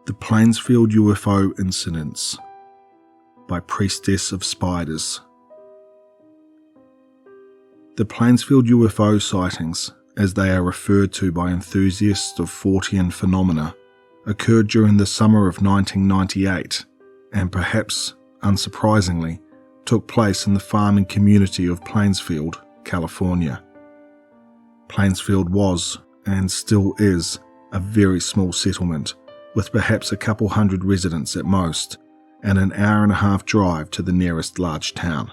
The Plainsfield UFO Incidents by PriestessOfSpiders. The Plainsfield UFO sightings, as they are referred to by enthusiasts of Fortean phenomena, occurred during the summer of 1998 and perhaps, unsurprisingly, took place in the farming community of Plainsfield, California. Plainsfield was, and still is, a very small settlement with perhaps a couple hundred residents at most, and an hour-and-a-half drive to the nearest large town.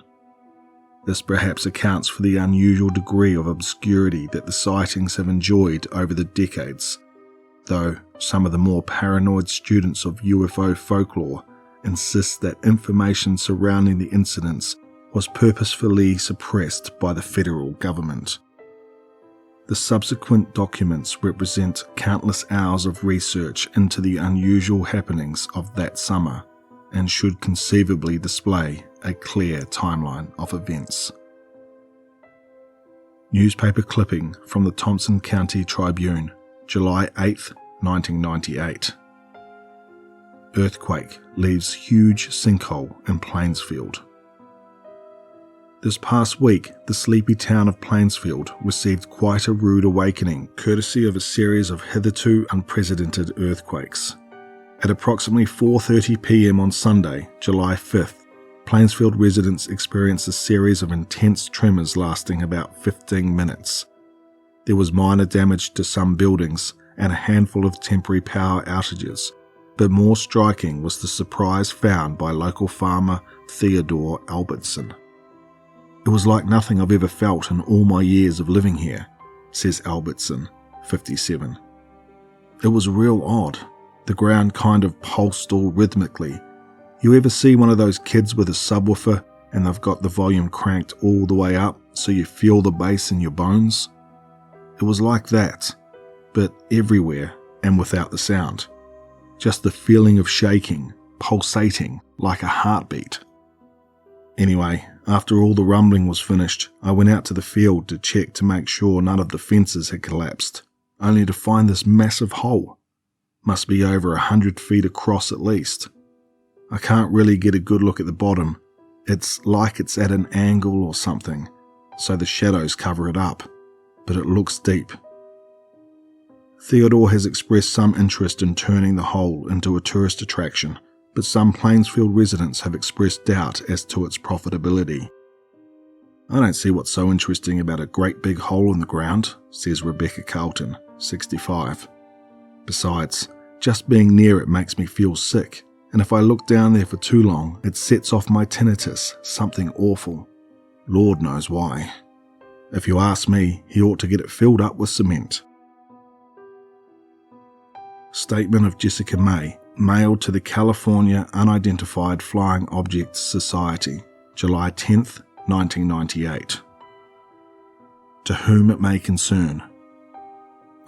This perhaps accounts for the unusual degree of obscurity that the sightings have enjoyed over the decades, though some of the more paranoid students of UFO folklore insist that information surrounding the incidents was purposefully suppressed by the federal government. The subsequent documents represent countless hours of research into the unusual happenings of that summer and should conceivably display a clear timeline of events. Newspaper clipping from the Thompson County Tribune, July 8, 1998. Earthquake leaves huge sinkhole in Plainsfield. This past week, the sleepy town of Plainsfield received quite a rude awakening courtesy of a series of hitherto unprecedented earthquakes. At approximately 4:30 p.m. on Sunday, July 5th, Plainsfield residents experienced a series of intense tremors lasting about 15 minutes. There was minor damage to some buildings and a handful of temporary power outages, but more striking was the surprise found by local farmer Theodore Albertson. "It was like nothing I've ever felt in all my years of living here," says Albertson, 57. "It was real odd. The ground kind of pulsed all rhythmically. You ever see one of those kids with a subwoofer and they've got the volume cranked all the way up so you feel the bass in your bones? It was like that, but everywhere and without the sound. Just the feeling of shaking, pulsating like a heartbeat. Anyway, after all the rumbling was finished, I went out to the field to check to make sure none of the fences had collapsed, only to find this massive hole. Must be over 100 feet across at least. I can't really get a good look at the bottom. It's like it's at an angle or something, so the shadows cover it up, but it looks deep." Theodore has expressed some interest in turning the hole into a tourist attraction, but some Plainsfield residents have expressed doubt as to its profitability. "I don't see what's so interesting about a great big hole in the ground," says Rebecca Carlton, 65. "Besides, just being near it makes me feel sick, and if I look down there for too long, it sets off my tinnitus, something awful. Lord knows why. If you ask me, he ought to get it filled up with cement." Statement of Jessica May, mailed to the California Unidentified Flying Objects Society, July 10th, 1998. To whom it may concern.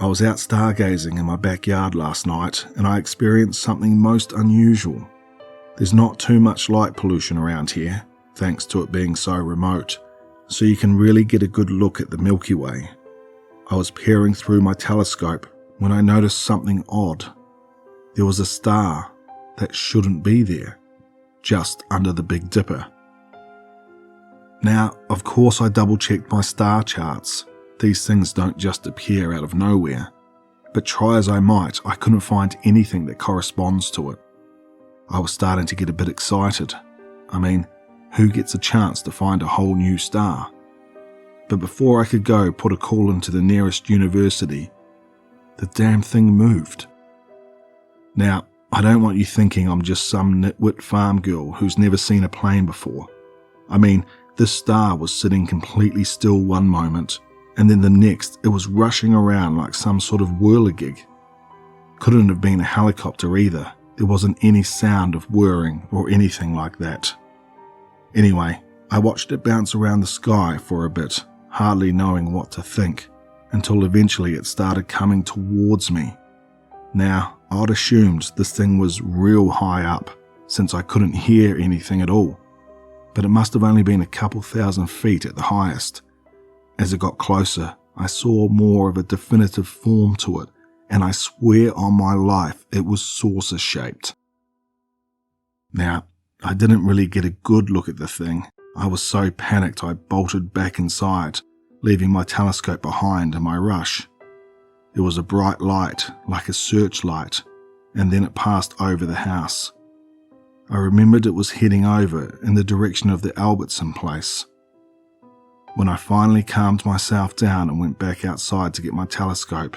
I was out stargazing in my backyard last night and I experienced something most unusual. There's not too much light pollution around here, thanks to it being so remote, so you can really get a good look at the Milky Way. I was peering through my telescope when I noticed something odd. There was a star that shouldn't be there, just under the Big Dipper. Now, of course I double-checked my star charts. These things don't just appear out of nowhere, but try as I might, I couldn't find anything that corresponds to it. I was starting to get a bit excited. I mean, who gets a chance to find a whole new star? But before I could go put a call into the nearest university, the damn thing moved. Now, I don't want you thinking I'm just some nitwit farm girl who's never seen a plane before. I mean, this star was sitting completely still one moment, and then the next it was rushing around like some sort of whirligig. Couldn't have been a helicopter either. There wasn't any sound of whirring or anything like that. Anyway, I watched it bounce around the sky for a bit, hardly knowing what to think, until eventually it started coming towards me. Now, I'd assumed this thing was real high up, since I couldn't hear anything at all, but it must have only been a couple thousand feet at the highest. As it got closer, I saw more of a definitive form to it, and I swear on my life it was saucer-shaped. Now, I didn't really get a good look at the thing. I was so panicked I bolted back inside, leaving my telescope behind in my rush. It was a bright light, like a searchlight, and then it passed over the house. I remembered it was heading over in the direction of the Albertson place. When I finally calmed myself down and went back outside to get my telescope,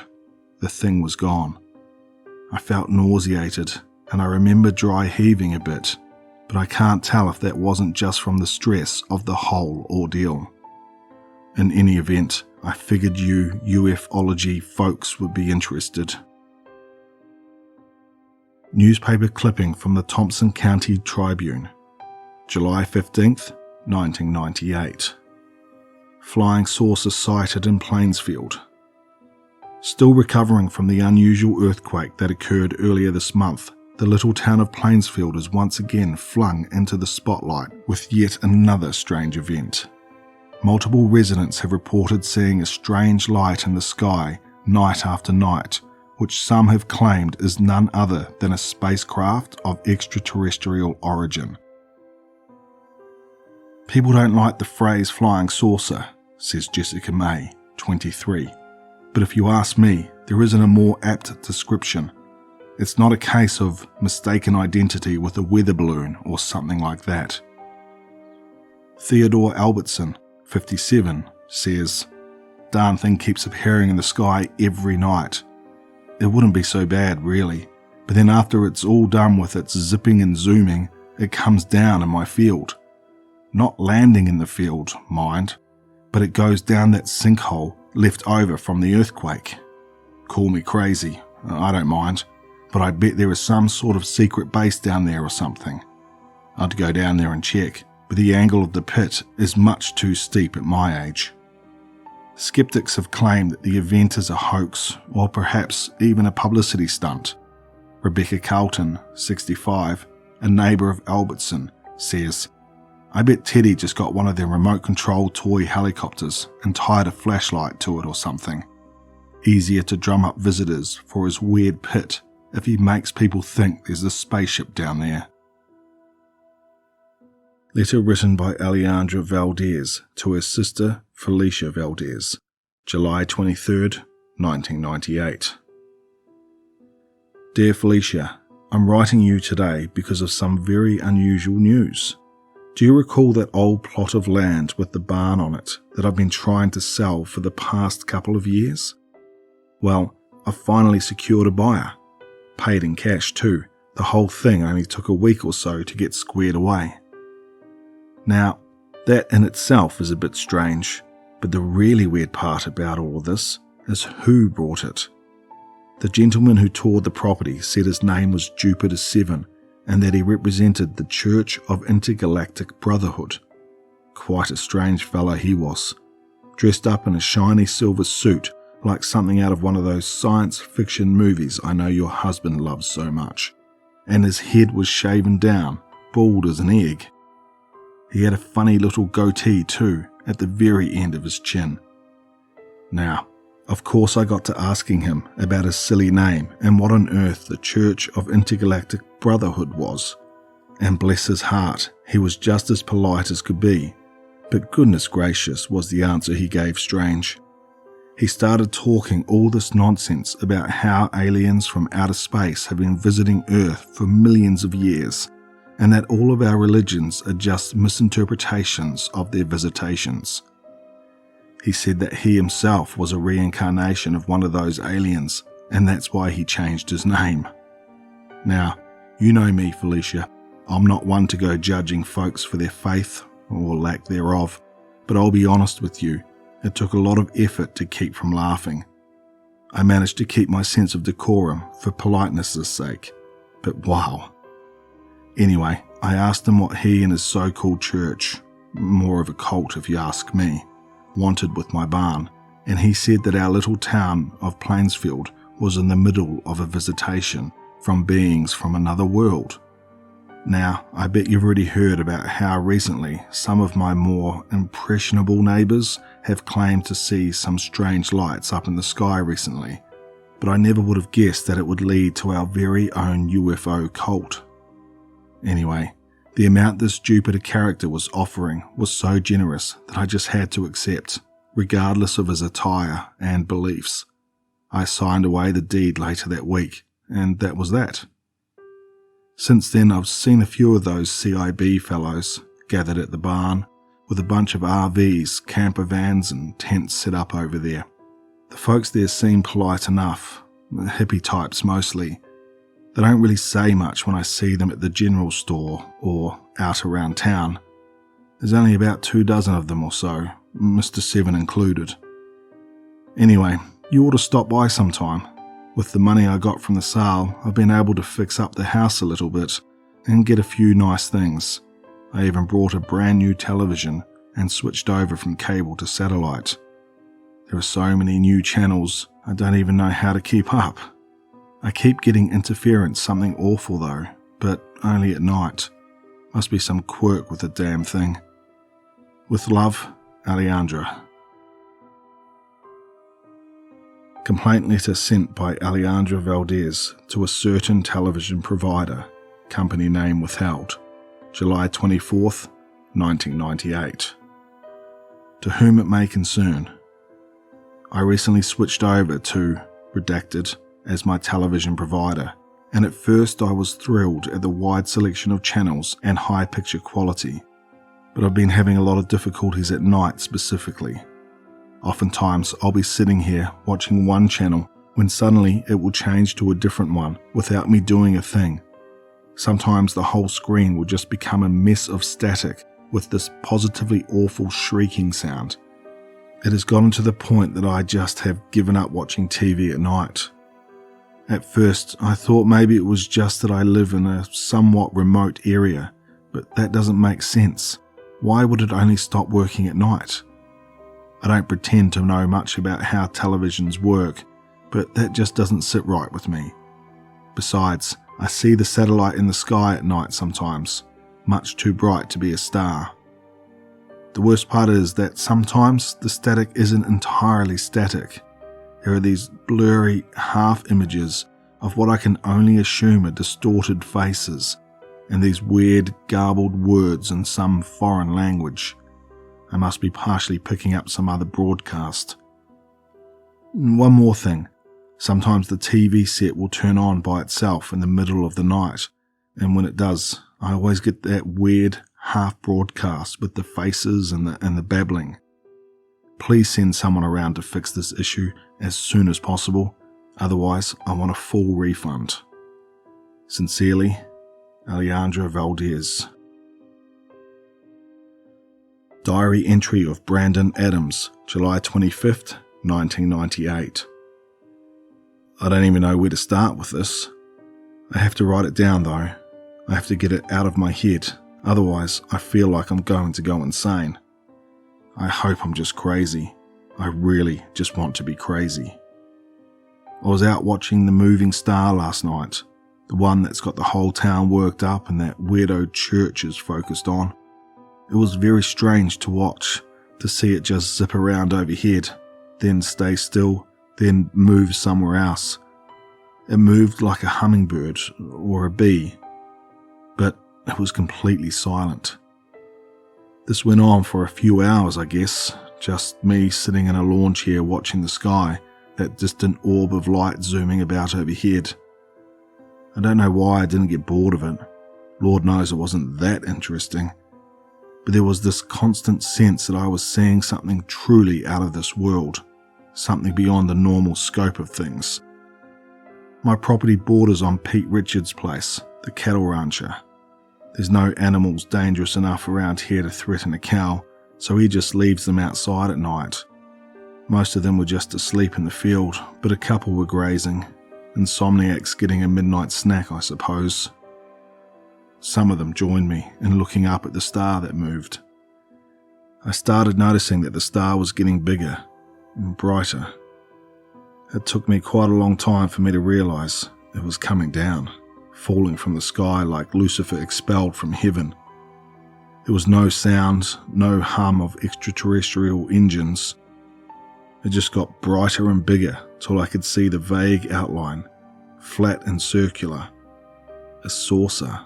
the thing was gone. I felt nauseated, and I remember dry heaving a bit, but I can't tell if that wasn't just from the stress of the whole ordeal. In any event, I figured you ufology folks would be interested. Newspaper clipping from the Thompson County Tribune, July 15th, 1998. Flying saucer sighted in Plainsfield. Still recovering from the unusual earthquake that occurred earlier this month, the little town of Plainsfield is once again flung into the spotlight with yet another strange event. Multiple residents have reported seeing a strange light in the sky night after night, which some have claimed is none other than a spacecraft of extraterrestrial origin. People don't like the phrase flying saucer, says Jessica May, 23. But if you ask me, there isn't a more apt description. It's not a case of mistaken identity with a weather balloon or something like that. Theodore Albertson, 57, says, "Darn thing keeps appearing in the sky every night. It wouldn't be so bad, really, but then after it's all done with its zipping and zooming, it comes down in my field. Not landing in the field, mind, but it goes down that sinkhole left over from the earthquake. Call me crazy, I don't mind, but I bet there is some sort of secret base down there or something. I'd go down there and check, but the angle of the pit is much too steep at my age." Skeptics have claimed that the event is a hoax, or perhaps even a publicity stunt. Rebecca Carlton, 65, a neighbour of Albertson, says, "I bet Teddy just got one of their remote-controlled toy helicopters and tied a flashlight to it or something. Easier to drum up visitors for his weird pit if he makes people think there's a spaceship down there." Letter written by Alejandra Valdez to her sister Felicia Valdez, July 23rd, 1998. Dear Felicia, I'm writing you today because of some very unusual news. Do you recall that old plot of land with the barn on it that I've been trying to sell for the past couple of years? Well, I've finally secured a buyer. Paid in cash too. The whole thing only took a week or so to get squared away. Now, that in itself is a bit strange, but the really weird part about all of this is who bought it. The gentleman who toured the property said his name was Jupiter 7 and that he represented the Church of Intergalactic Brotherhood. Quite a strange fella he was, dressed up in a shiny silver suit like something out of one of those science fiction movies I know your husband loves so much, and his head was shaven down, bald as an egg. He had a funny little goatee too, at the very end of his chin. Now, of course I got to asking him about his silly name and what on earth the Church of Intergalactic Brotherhood was. And bless his heart, he was just as polite as could be, but goodness gracious was the answer he gave strange. He started talking all this nonsense about how aliens from outer space have been visiting Earth for millions of years, and that all of our religions are just misinterpretations of their visitations. He said that he himself was a reincarnation of one of those aliens, and that's why he changed his name. Now, you know me, Felicia. I'm not one to go judging folks for their faith, or lack thereof, but I'll be honest with you, it took a lot of effort to keep from laughing. I managed to keep my sense of decorum for politeness' sake, but wow. Anyway, I asked him what he and his so-called church, more of a cult if you ask me, wanted with my barn, and he said that our little town of Plainsfield was in the middle of a visitation from beings from another world. Now, I bet you've already heard about how recently some of my more impressionable neighbours have claimed to see some strange lights up in the sky recently, but I never would have guessed that it would lead to our very own UFO cult. Anyway, the amount this Jupiter character was offering was so generous that I just had to accept, regardless of his attire and beliefs. I signed away the deed later that week, and that was that. Since then, I've seen a few of those CIB fellows gathered at the barn with a bunch of RVs, camper vans and tents set up over there. The folks there seem polite enough, hippie types mostly. They don't really say much when I see them at the general store or out around town. There's only about 24 of them or so, Mr. Seven included. Anyway, you ought to stop by sometime. With the money I got from the sale, I've been able to fix up the house a little bit and get a few nice things. I even brought a brand new television and switched over from cable to satellite. There are so many new channels, I don't even know how to keep up. I keep getting interference, something awful though, but only at night. Must be some quirk with the damn thing. With love, Alejandra. Complaint letter sent by Alejandra Valdez to a certain television provider, company name withheld, July 24th, 1998. To whom it may concern. I recently switched over to Redacted as my television provider, and at first I was thrilled at the wide selection of channels and high picture quality, but I've been having a lot of difficulties at night specifically. Oftentimes I'll be sitting here watching one channel when suddenly it will change to a different one without me doing a thing. Sometimes the whole screen will just become a mess of static with this positively awful shrieking sound. It has gotten to the point that I just have given up watching TV at night. At first, I thought maybe it was just that I live in a somewhat remote area, but that doesn't make sense. Why would it only stop working at night? I don't pretend to know much about how televisions work, but that just doesn't sit right with me. Besides, I see the satellite in the sky at night sometimes, much too bright to be a star. The worst part is that sometimes the static isn't entirely static. There are these blurry half images of what I can only assume are distorted faces, and these weird garbled words in some foreign language. I must be partially picking up some other broadcast. One more thing. Sometimes the TV set will turn on by itself in the middle of the night, and when it does, I always get that weird half broadcast with the faces and the babbling. Please send someone around to fix this issue as soon as possible, otherwise I want a full refund. Sincerely, Alejandra Valdez. Diary entry of Brandon Adams, July 25th, 1998. I don't even know where to start with this. I have to write it down though. I have to get it out of my head, otherwise I feel like I'm going to go insane. I hope I'm just crazy. I really just want to be crazy. I was out watching The Moving Star last night, the one that's got the whole town worked up and that weirdo church is focused on. It was very strange to watch, to see it just zip around overhead, then stay still, then move somewhere else. It moved like a hummingbird or a bee, but it was completely silent. This went on for a few hours, I guess, just me sitting in a lawn chair watching the sky, that distant orb of light zooming about overhead. I don't know why I didn't get bored of it. Lord knows it wasn't that interesting. But there was this constant sense that I was seeing something truly out of this world, something beyond the normal scope of things. My property borders on Pete Richards' place, the cattle rancher. There's no animals dangerous enough around here to threaten a cow, so he just leaves them outside at night. Most of them were just asleep in the field, but a couple were grazing. Insomniacs getting a midnight snack, I suppose. Some of them joined me in looking up at the star that moved. I started noticing that the star was getting bigger and brighter. It took me quite a long time for me to realize it was coming down, falling from the sky like Lucifer expelled from heaven. There was no sound, no hum of extraterrestrial engines. It just got brighter and bigger till I could see the vague outline, flat and circular. A saucer.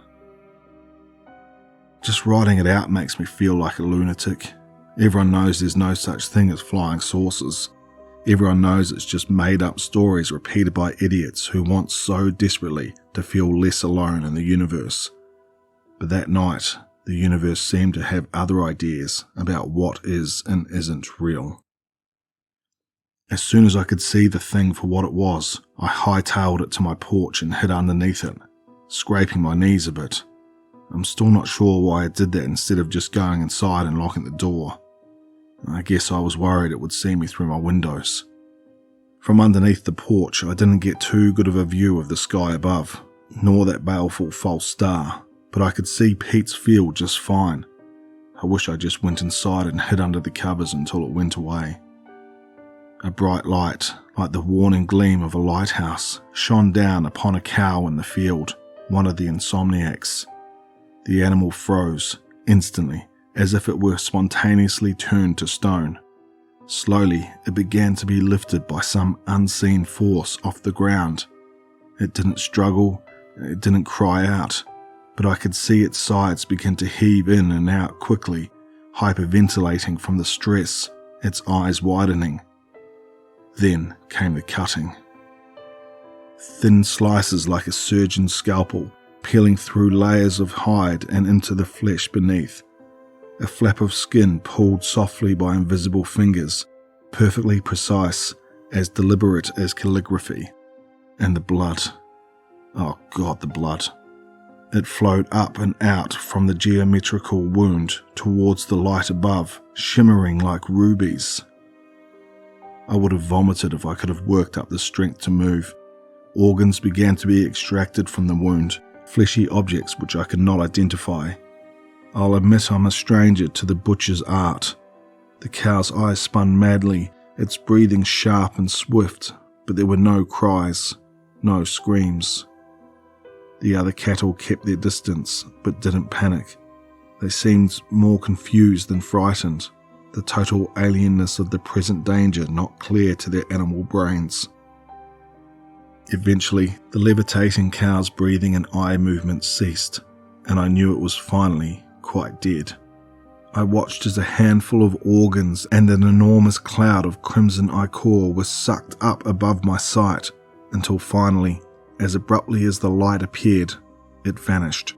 Just writing it out makes me feel like a lunatic. Everyone knows there's no such thing as flying saucers. Everyone knows it's just made-up stories repeated by idiots who want so desperately to feel less alone in the universe. But that night, the universe seemed to have other ideas about what is and isn't real. As soon as I could see the thing for what it was, I hightailed it to my porch and hid underneath it, scraping my knees a bit. I'm still not sure why I did that instead of just going inside and locking the door. I guess I was worried it would see me through my windows. From underneath the porch, I didn't get too good of a view of the sky above, nor that baleful false star, but I could see Pete's field just fine. I wish I just went inside and hid under the covers until it went away. A bright light, like the warning gleam of a lighthouse, shone down upon a cow in the field, one of the insomniacs. The animal froze, instantly, as if it were spontaneously turned to stone. Slowly, it began to be lifted by some unseen force off the ground. It didn't struggle, it didn't cry out, but I could see its sides begin to heave in and out quickly, hyperventilating from the stress, its eyes widening. Then came the cutting. Thin slices like a surgeon's scalpel, peeling through layers of hide and into the flesh beneath. A flap of skin pulled softly by invisible fingers, perfectly precise, as deliberate as calligraphy. And the blood. Oh God, the blood. It flowed up and out from the geometrical wound towards the light above, shimmering like rubies. I would have vomited if I could have worked up the strength to move. Organs began to be extracted from the wound, fleshy objects which I could not identify. I'll admit I'm a stranger to the butcher's art. The cow's eyes spun madly, its breathing sharp and swift, but there were no cries, no screams. The other cattle kept their distance, but didn't panic. They seemed more confused than frightened, the total alienness of the present danger not clear to their animal brains. Eventually, the levitating cow's breathing and eye movements ceased, and I knew it was finally quite dead. I watched as a handful of organs and an enormous cloud of crimson ichor was sucked up above my sight, until finally, as abruptly as the light appeared, it vanished.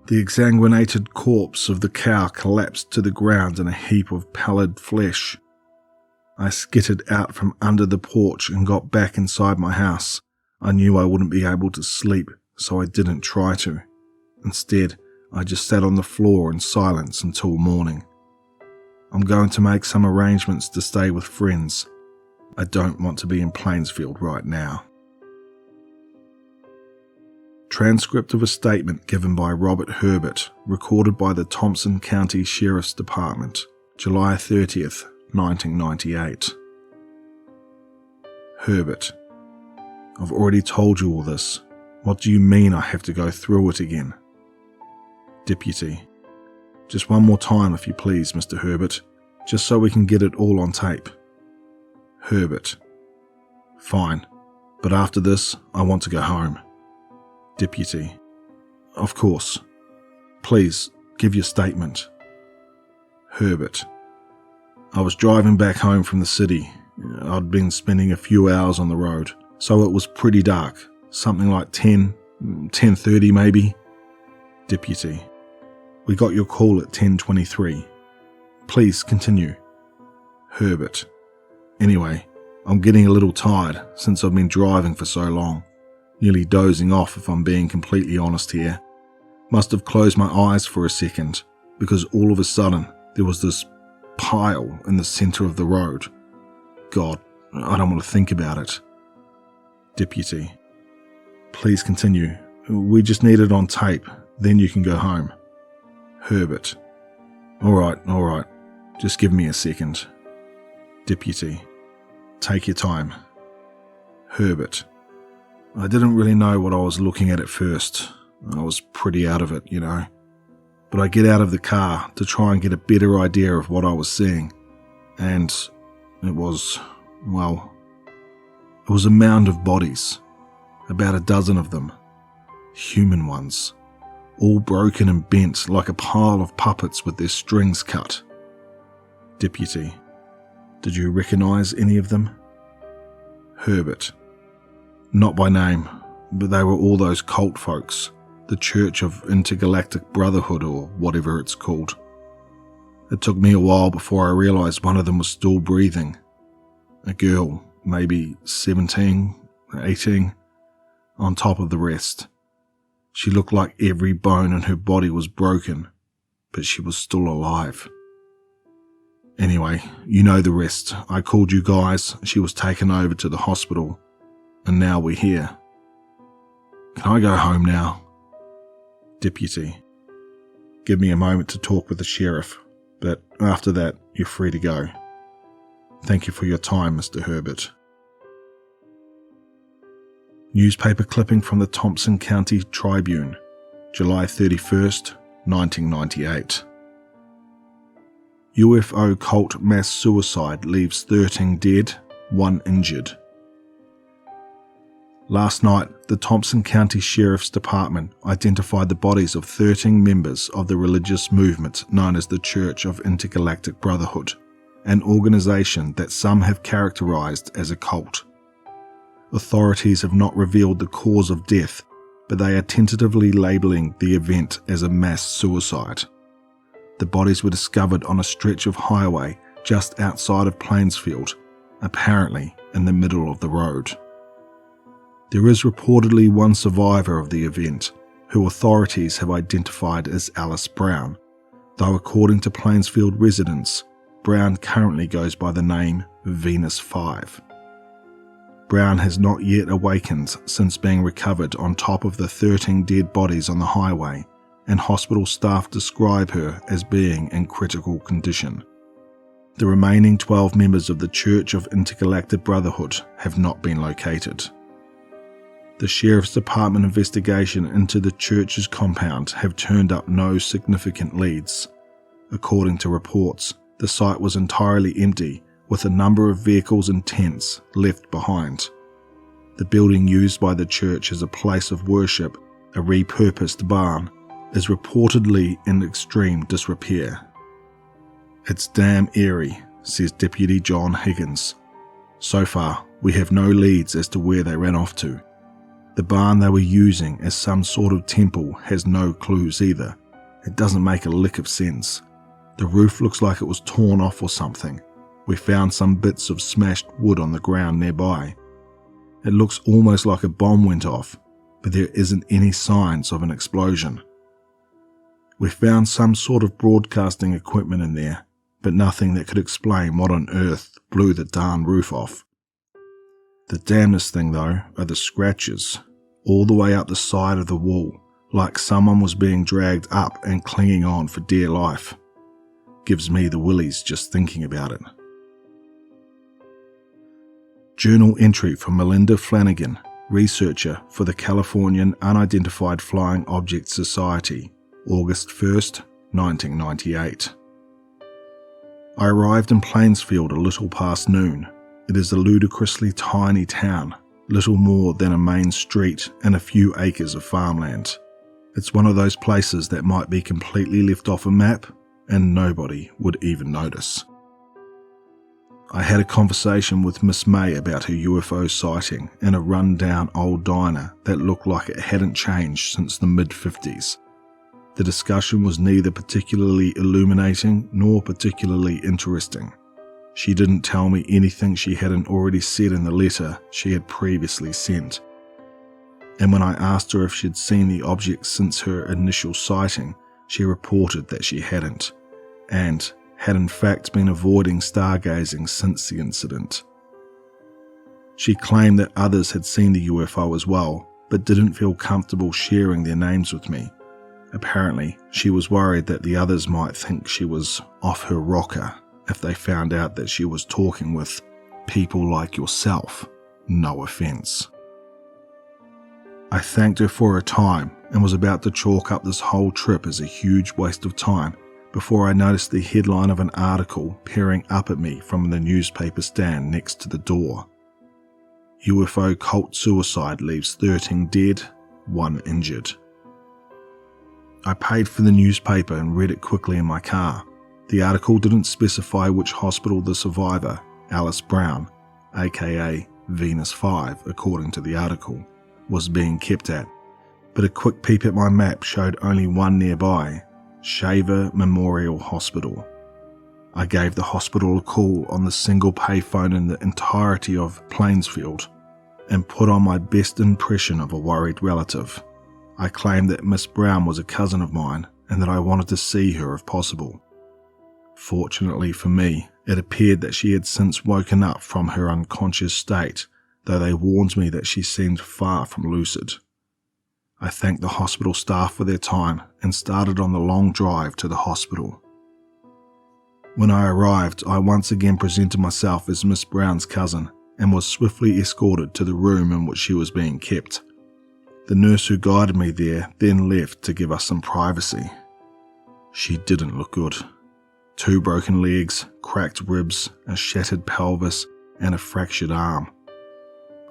The exsanguinated corpse of the cow collapsed to the ground in a heap of pallid flesh. I skittered out from under the porch and got back inside my house. I knew I wouldn't be able to sleep, so I didn't try to. Instead, I just sat on the floor in silence until morning. I'm going to make some arrangements to stay with friends. I don't want to be in Plainsfield right now. Transcript of a statement given by Robert Herbert, recorded by the Thompson County Sheriff's Department, July 30th, 1998. Herbert: I've already told you all this. What do you mean I have to go through it again? Deputy: Just one more time if you please, Mr. Herbert, just so we can get it all on tape. Herbert: Fine, but after this, I want to go home. Deputy: Of course. Please, give your statement. Herbert: I was driving back home from the city. I'd been spending a few hours on the road, so it was pretty dark, something like 10:30 maybe. Deputy: We got your call at 10:23. Please continue. Herbert: Anyway, I'm getting a little tired since I've been driving for so long. Nearly dozing off if I'm being completely honest here. Must have closed my eyes for a second, because all of a sudden there was this pile in the center of the road. God, I don't want to think about it. Deputy: Please continue. We just need it on tape, then you can go home. Herbert: Alright, just give me a second. Deputy: Take your time. Herbert: I didn't really know what I was looking at first. I was pretty out of it, you know. But I get out of the car to try and get a better idea of what I was seeing. And It was a mound of bodies, about a dozen of them, human ones, all broken and bent like a pile of puppets with their strings cut. Deputy, did you recognize any of them? Herbert. Not by name, but they were all those cult folks, the Church of Intergalactic Brotherhood or whatever it's called. It took me a while before I realized one of them was still breathing. A girl, maybe 17, 18, on top of the rest. She looked like every bone in her body was broken, but she was still alive. Anyway, you know the rest. I called you guys, she was taken over to the hospital, and now we're here. Can I go home now? Deputy, give me a moment to talk with the sheriff, but after that, you're free to go. Thank you for your time, Mr. Herbert. Newspaper clipping from the Thompson County Tribune, July 31st, 1998. UFO cult mass suicide leaves 13 dead, 1 injured. Last night, the Thompson County Sheriff's Department identified the bodies of 13 members of the religious movement known as the Church of Intergalactic Brotherhood, an organization that some have characterized as a cult. Authorities have not revealed the cause of death, but they are tentatively labeling the event as a mass suicide. The bodies were discovered on a stretch of highway just outside of Plainsfield, apparently in the middle of the road. There is reportedly one survivor of the event, who authorities have identified as Alice Brown, though according to Plainsfield residents, Brown currently goes by the name Venus 5. Brown has not yet awakened since being recovered on top of the 13 dead bodies on the highway, and hospital staff describe her as being in critical condition. The remaining 12 members of the Church of Intergalactic Brotherhood have not been located. The Sheriff's Department investigation into the church's compound have turned up no significant leads. According to reports, the site was entirely empty, with a number of vehicles and tents left behind. The building used by the church as a place of worship, a repurposed barn, is reportedly in extreme disrepair. It's damn eerie, says Deputy John Higgins. So far, we have no leads as to where they ran off to. The barn they were using as some sort of temple has no clues either. It doesn't make a lick of sense. The roof looks like it was torn off or something. We found some bits of smashed wood on the ground nearby. It looks almost like a bomb went off, but there isn't any signs of an explosion. We found some sort of broadcasting equipment in there, but nothing that could explain what on earth blew the darn roof off. The damnedest thing though are the scratches, all the way up the side of the wall, like someone was being dragged up and clinging on for dear life. Gives me the willies just thinking about it. Journal entry from Melinda Flanagan, researcher for the Californian Unidentified Flying Object Society, August 1st, 1998. I arrived in Plainsfield a little past noon. It is a ludicrously tiny town, little more than a main street and a few acres of farmland. It's one of those places that might be completely left off a map and nobody would even notice. I had a conversation with Miss May about her UFO sighting in a run-down old diner that looked like it hadn't changed since the mid-50s. The discussion was neither particularly illuminating nor particularly interesting. She didn't tell me anything she hadn't already said in the letter she had previously sent. And when I asked her if she'd seen the object since her initial sighting, she reported that she hadn't, and had in fact been avoiding stargazing since the incident. She claimed that others had seen the UFO as well, but didn't feel comfortable sharing their names with me. Apparently, she was worried that the others might think she was off her rocker if they found out that she was talking with people like yourself. No offense. I thanked her for her time and was about to chalk up this whole trip as a huge waste of time, before I noticed the headline of an article peering up at me from the newspaper stand next to the door. UFO cult suicide leaves 13 dead, 1 injured. I paid for the newspaper and read it quickly in my car. The article didn't specify which hospital the survivor, Alice Brown, aka Venus 5 according to the article, was being kept at, but a quick peep at my map showed only one nearby, Shaver Memorial Hospital. I gave the hospital a call on the single payphone in the entirety of Plainsfield and put on my best impression of a worried relative. I claimed that Miss Brown was a cousin of mine and that I wanted to see her if possible. Fortunately for me, it appeared that she had since woken up from her unconscious state, though they warned me that she seemed far from lucid. I thanked the hospital staff for their time and started on the long drive to the hospital. When I arrived, I once again presented myself as Miss Brown's cousin and was swiftly escorted to the room in which she was being kept. The nurse who guided me there then left to give us some privacy. She didn't look good. 2 broken legs, cracked ribs, a shattered pelvis, and a fractured arm.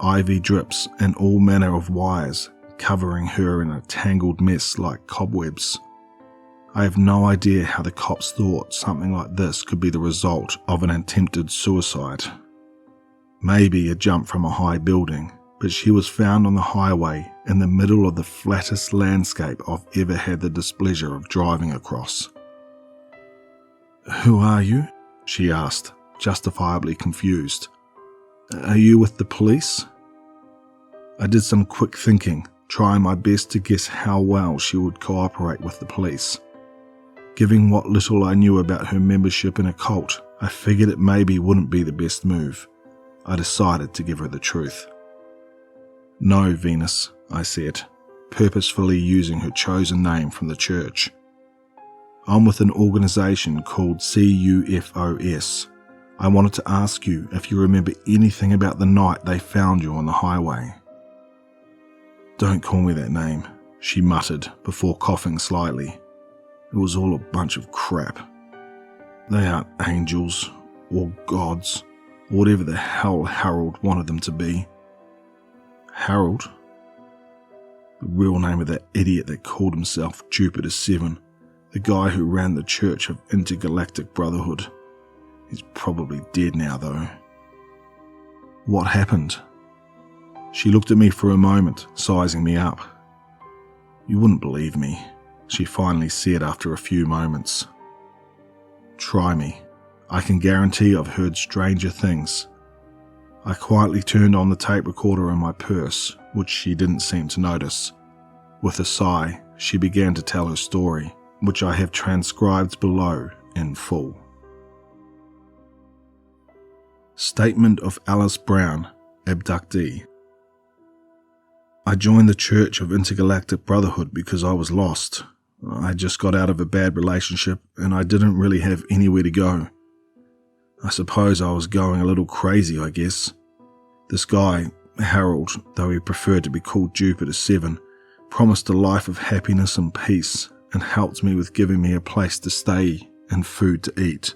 IV drips and all manner of wires covering her in a tangled mess like cobwebs. I have no idea how the cops thought something like this could be the result of an attempted suicide. Maybe a jump from a high building, but she was found on the highway in the middle of the flattest landscape I've ever had the displeasure of driving across. "Who are you?" she asked, justifiably confused. "Are you with the police?" I did some quick thinking, trying my best to guess how well she would cooperate with the police. Given what little I knew about her membership in a cult, I figured it maybe wouldn't be the best move. I decided to give her the truth. "No, Venus," I said, purposefully using her chosen name from the church. "I'm with an organization called CUFOS. I wanted to ask you if you remember anything about the night they found you on the highway." "Don't call me that name," she muttered before coughing slightly. "It was all a bunch of crap. They aren't angels or gods or whatever the hell Harold wanted them to be." Harold? The real name of that idiot that called himself Jupiter 7, the guy who ran the Church of Intergalactic Brotherhood. He's probably dead now though. "What happened?" She looked at me for a moment, sizing me up. "You wouldn't believe me," she finally said after a few moments. "Try me. I can guarantee I've heard stranger things." I quietly turned on the tape recorder in my purse, which she didn't seem to notice. With a sigh, she began to tell her story, which I have transcribed below in full. Statement of Alice Brown, abductee. I joined the Church of Intergalactic Brotherhood because I was lost. I just got out of a bad relationship and I didn't really have anywhere to go. I suppose I was going a little crazy, I guess. This guy, Harold, though he preferred to be called Jupiter 7, promised a life of happiness and peace and helped me with giving me a place to stay and food to eat.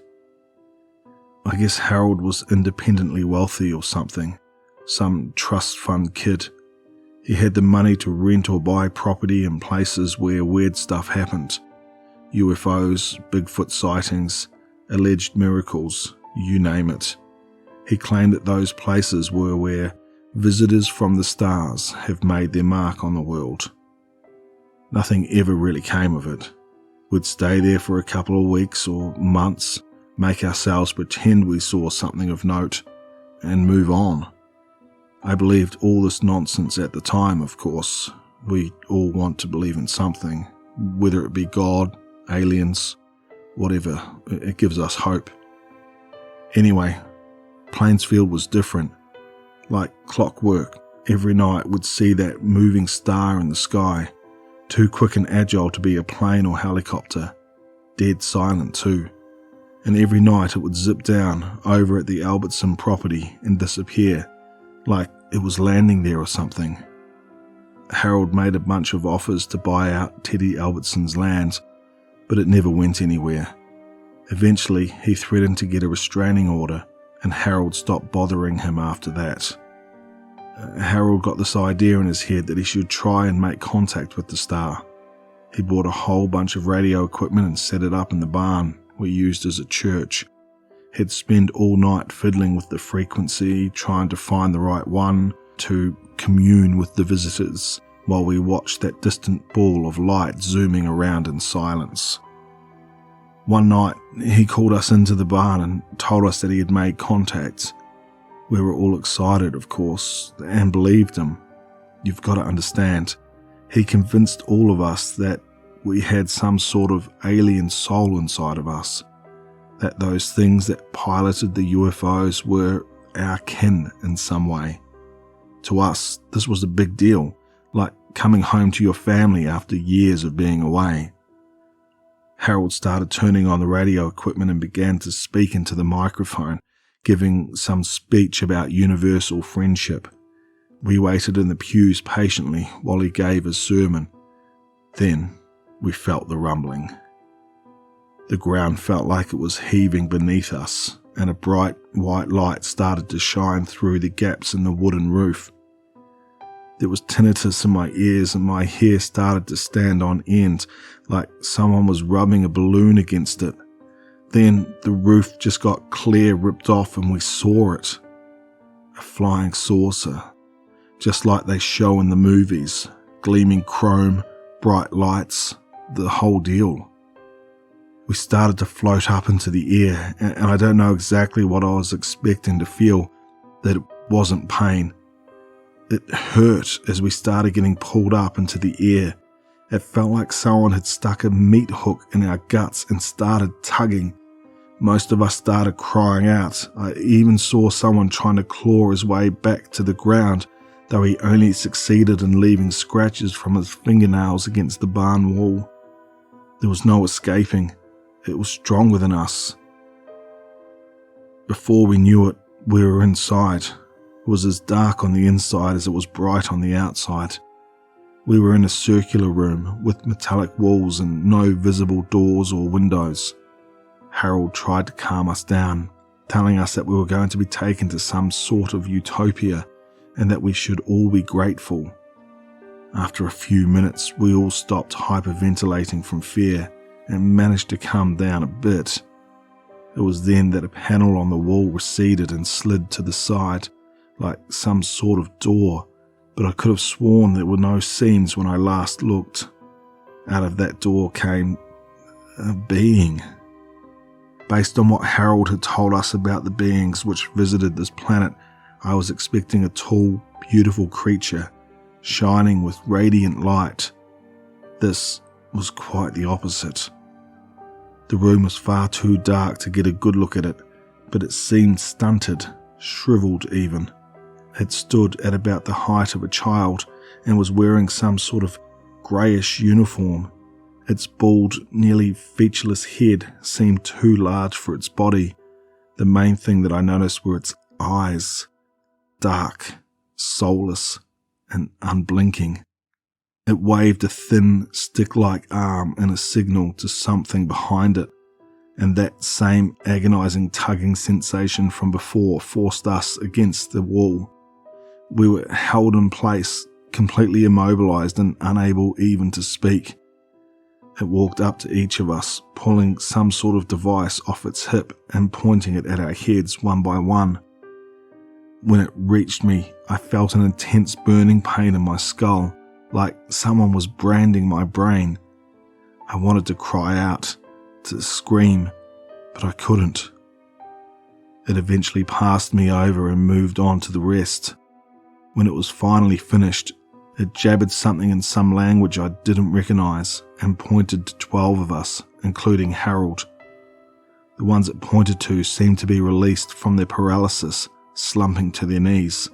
I guess Harold was independently wealthy or something, some trust fund kid. He had the money to rent or buy property in places where weird stuff happened. UFOs, Bigfoot sightings, alleged miracles, you name it. He claimed that those places were where visitors from the stars have made their mark on the world. Nothing ever really came of it. We'd stay there for a couple of weeks or months, make ourselves pretend we saw something of note, and move on. I believed all this nonsense at the time, of course. We all want to believe in something, whether it be God, aliens, whatever. It gives us hope. Anyway, Plainsfield was different. Like clockwork, every night we'd see that moving star in the sky, too quick and agile to be a plane or helicopter, dead silent too. And every night it would zip down over at the Albertson property and disappear, like it was landing there or something. Harold made a bunch of offers to buy out Teddy Albertson's land, but it never went anywhere. Eventually, he threatened to get a restraining order, and Harold stopped bothering him after that. Harold got this idea in his head that he should try and make contact with the star. He bought a whole bunch of radio equipment and set it up in the barn we used as a church. He'd spend all night fiddling with the frequency, trying to find the right one to commune with the visitors, while we watched that distant ball of light zooming around in silence. One night, he called us into the barn and told us that he had made contact. We were all excited, of course, and believed him. You've got to understand, he convinced all of us that we had some sort of alien soul inside of us, that those things that piloted the UFOs were our kin in some way. To us, this was a big deal, like coming home to your family after years of being away. Harold started turning on the radio equipment and began to speak into the microphone, giving some speech about universal friendship. We waited in the pews patiently while he gave his sermon. Then we felt the rumbling. The ground felt like it was heaving beneath us, and a bright white light started to shine through the gaps in the wooden roof. There was tinnitus in my ears and my hair started to stand on end, like someone was rubbing a balloon against it. Then the roof just got clear, ripped off, and we saw it. A flying saucer, just like they show in the movies, gleaming chrome, bright lights, the whole deal. We started to float up into the air, and I don't know exactly what I was expecting to feel, that it wasn't pain. It hurt as we started getting pulled up into the air. It felt like someone had stuck a meat hook in our guts and started tugging. Most of us started crying out. I even saw someone trying to claw his way back to the ground, though he only succeeded in leaving scratches from his fingernails against the barn wall. There was no escaping. It was strong within us. Before we knew it, we were inside. It was as dark on the inside as it was bright on the outside. We were in a circular room with metallic walls and no visible doors or windows. Harold tried to calm us down, telling us that we were going to be taken to some sort of utopia and that we should all be grateful. After a few minutes, we all stopped hyperventilating from fear and managed to calm down a bit. It was then that a panel on the wall receded and slid to the side, like some sort of door, but I could have sworn there were no seams when I last looked. Out of that door came a being. Based on what Harold had told us about the beings which visited this planet, I was expecting a tall, beautiful creature, shining with radiant light. This was quite the opposite. The room was far too dark to get a good look at it, but it seemed stunted, shriveled even. It stood at about the height of a child and was wearing some sort of greyish uniform. Its bald, nearly featureless head seemed too large for its body. The main thing that I noticed were its eyes, dark, soulless, and unblinking. It waved a thin, stick-like arm in a signal to something behind it, and that same agonizing tugging sensation from before forced us against the wall. We were held in place, completely immobilized and unable even to speak. It walked up to each of us, pulling some sort of device off its hip and pointing it at our heads one by one. When it reached me, I felt an intense burning pain in my skull, like someone was branding my brain. I wanted to cry out, to scream, but I couldn't. It eventually passed me over and moved on to the rest. When it was finally finished, it jabbered something in some language I didn't recognize and pointed to 12 of us, including Harold. The ones it pointed to seemed to be released from their paralysis, slumping to their knees.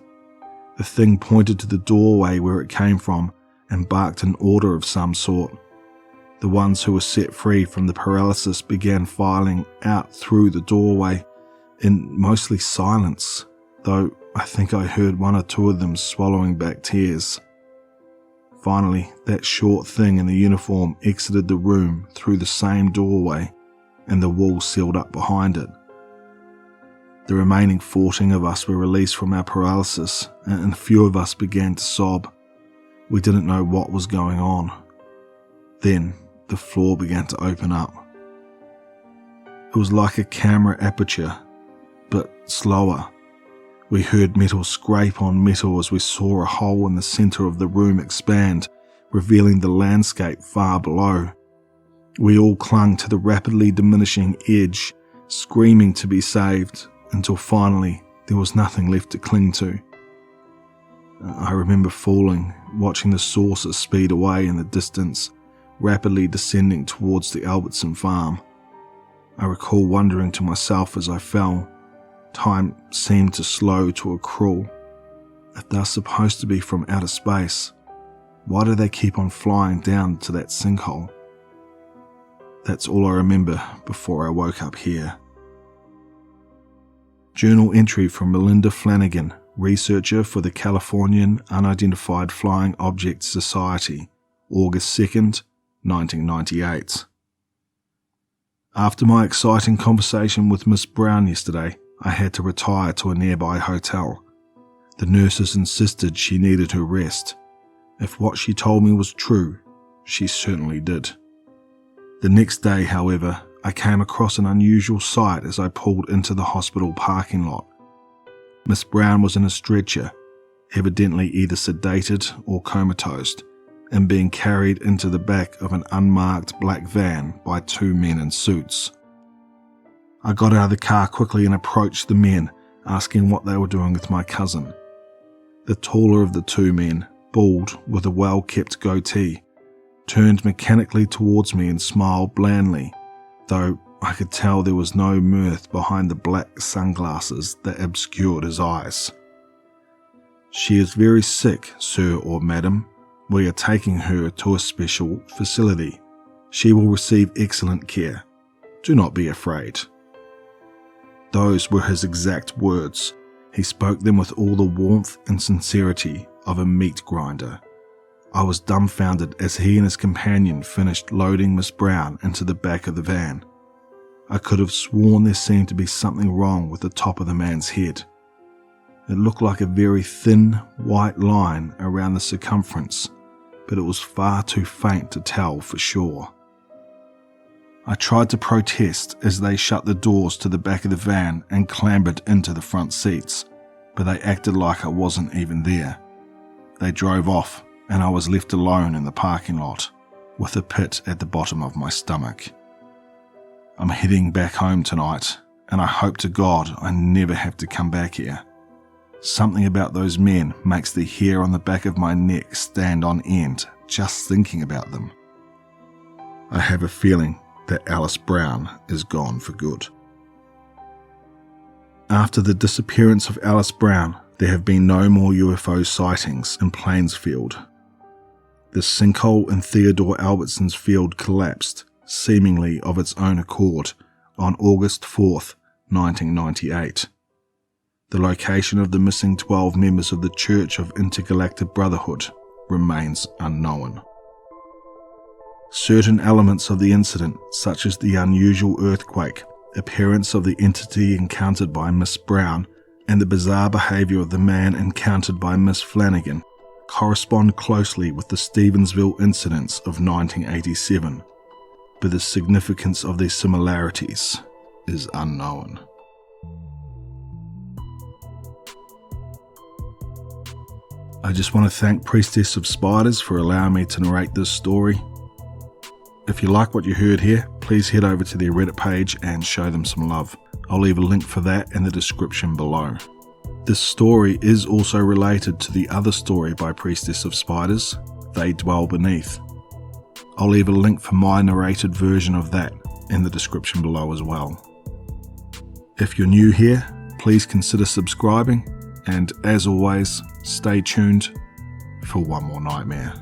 The thing pointed to the doorway where it came from and barked an order of some sort. The ones who were set free from the paralysis began filing out through the doorway in mostly silence, though I think I heard one or two of them swallowing back tears. Finally, that short thing in the uniform exited the room through the same doorway, and the wall sealed up behind it. The remaining 14 of us were released from our paralysis, and a few of us began to sob. We didn't know what was going on. Then, the floor began to open up. It was like a camera aperture, but slower. We heard metal scrape on metal as we saw a hole in the center of the room expand, revealing the landscape far below. We all clung to the rapidly diminishing edge, screaming to be saved, until finally there was nothing left to cling to. I remember falling, watching the saucer speed away in the distance, rapidly descending towards the Albertson farm. I recall wondering to myself as I fell, time seemed to slow to a crawl. If they're supposed to be from outer space, why do they keep on flying down to that sinkhole? That's all I remember before I woke up here. Journal entry from Melinda Flanagan, researcher for the Californian Unidentified Flying Object Society, August 2nd, 1998. After my exciting conversation with Miss Brown yesterday, I had to retire to a nearby hotel. The nurses insisted she needed her rest. If what she told me was true, she certainly did. The next day, however, I came across an unusual sight as I pulled into the hospital parking lot. Miss Brown was in a stretcher, evidently either sedated or comatose, and being carried into the back of an unmarked black van by two men in suits. I got out of the car quickly and approached the men, asking what they were doing with my cousin. The taller of the two men, bald with a well-kept goatee, turned mechanically towards me and smiled blandly, though I could tell there was no mirth behind the black sunglasses that obscured his eyes. "She is very sick, sir or madam. We are taking her to a special facility. She will receive excellent care. Do not be afraid." Those were his exact words. He spoke them with all the warmth and sincerity of a meat grinder. I was dumbfounded as he and his companion finished loading Miss Brown into the back of the van. I could have sworn there seemed to be something wrong with the top of the man's head. It looked like a very thin, white line around the circumference, but it was far too faint to tell for sure. I tried to protest as they shut the doors to the back of the van and clambered into the front seats, but they acted like I wasn't even there. They drove off, and I was left alone in the parking lot, with a pit at the bottom of my stomach. I'm heading back home tonight, and I hope to God I never have to come back here. Something about those men makes the hair on the back of my neck stand on end just thinking about them. I have a feeling that Alice Brown is gone for good. After the disappearance of Alice Brown, there have been no more UFO sightings in Plainsfield. The sinkhole in Theodore Albertson's field collapsed, seemingly of its own accord, on August 4th, 1998. The location of the missing 12 members of the Church of Intergalactic Brotherhood remains unknown. Certain elements of the incident, such as the unusual earthquake, appearance of the entity encountered by Miss Brown, and the bizarre behaviour of the man encountered by Miss Flanagan, correspond closely with the Stevensville incidents of 1987, but the significance of these similarities is unknown. I just want to thank Priestess of Spiders for allowing me to narrate this story. If you like what you heard here, please head over to their Reddit page and show them some love. I'll leave a link for that in the description below. This story is also related to the other story by Priestess of Spiders, They Dwell Beneath. I'll leave a link for my narrated version of that in the description below as well. If you're new here, please consider subscribing, and as always, stay tuned for one more nightmare.